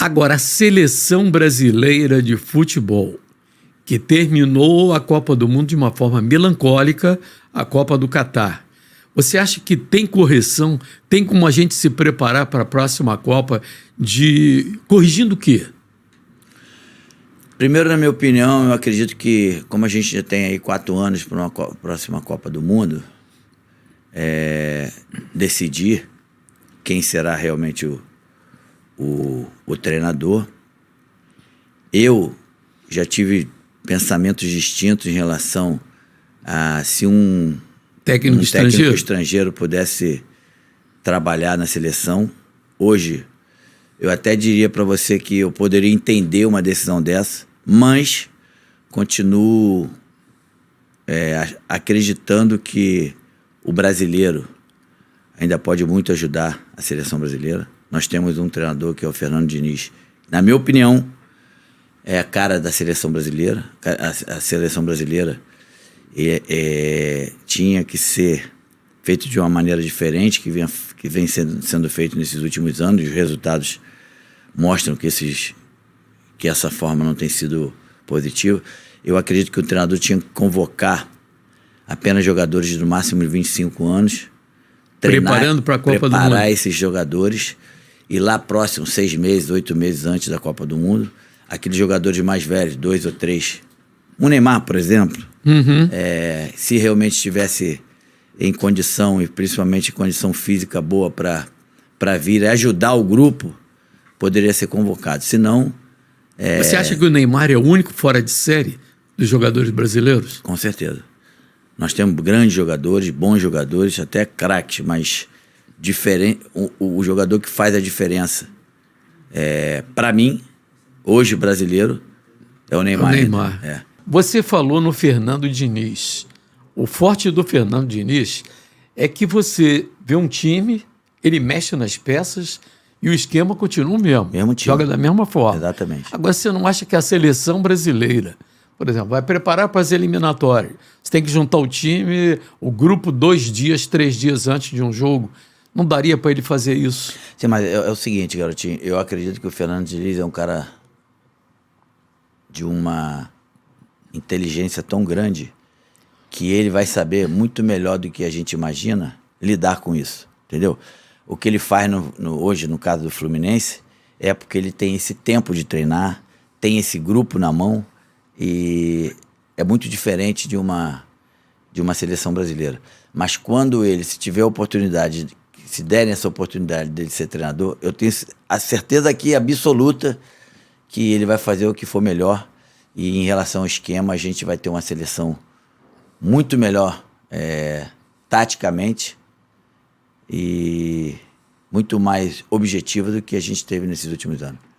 Agora, a seleção brasileira de futebol, que terminou a Copa do Mundo de uma forma melancólica, a Copa do Catar. Você acha que tem correção, tem como a gente se preparar para a próxima Copa corrigindo o quê? Primeiro, na minha opinião, eu acredito que, como a gente já tem aí 4 anos para uma próxima Copa do Mundo, decidir quem será realmente o treinador. Eu já tive pensamentos distintos em relação a se um técnico estrangeiro pudesse trabalhar na seleção. Hoje, eu até diria para você que eu poderia entender uma decisão dessa, mas continuo acreditando que o brasileiro ainda pode muito ajudar a seleção brasileira. Nós temos um treinador que é o Fernando Diniz. Na minha opinião, é a cara da seleção brasileira. A seleção brasileira tinha que ser feito de uma maneira diferente, que vem sendo feito nesses últimos anos. Os resultados mostram que essa forma não tem sido positiva. Eu acredito que o treinador tinha que convocar apenas jogadores de no máximo 25 anos, preparando para a Copa do Mundo. Preparar esses jogadores e lá próximo, 6 meses, 8 meses antes da Copa do Mundo, aqueles jogadores mais velhos, 2 ou 3, o Neymar, por exemplo, se realmente estivesse em condição, e principalmente em condição física boa para vir e ajudar o grupo, poderia ser convocado. Se não... Você acha que o Neymar é o único fora de série dos jogadores brasileiros? Com certeza. Nós temos grandes jogadores, bons jogadores, até craques, mas o jogador que faz a diferença, para mim, hoje brasileiro, é o Neymar. Você falou no Fernando Diniz. O forte do Fernando Diniz é que você vê um time, ele mexe nas peças e o esquema continua o mesmo. Joga da mesma forma. Exatamente. Agora, você não acha que a seleção brasileira, por exemplo, vai preparar para as eliminatórias? Você tem que juntar o time, o grupo 2 dias, 3 dias antes de um jogo. Não daria para ele fazer isso? Sim, mas é o seguinte, garotinho. Eu acredito que o Fernando Diniz é um cara de uma inteligência tão grande que ele vai saber muito melhor do que a gente imagina lidar com isso, entendeu? O que ele faz hoje, no caso do Fluminense, é porque ele tem esse tempo de treinar, tem esse grupo na mão, e é muito diferente de uma seleção brasileira. Mas quando ele, se tiver a oportunidade, se derem essa oportunidade dele ser treinador, eu tenho a certeza aqui absoluta que ele vai fazer o que for melhor. E em relação ao esquema, a gente vai ter uma seleção muito melhor taticamente e muito mais objetiva do que a gente teve nesses últimos anos.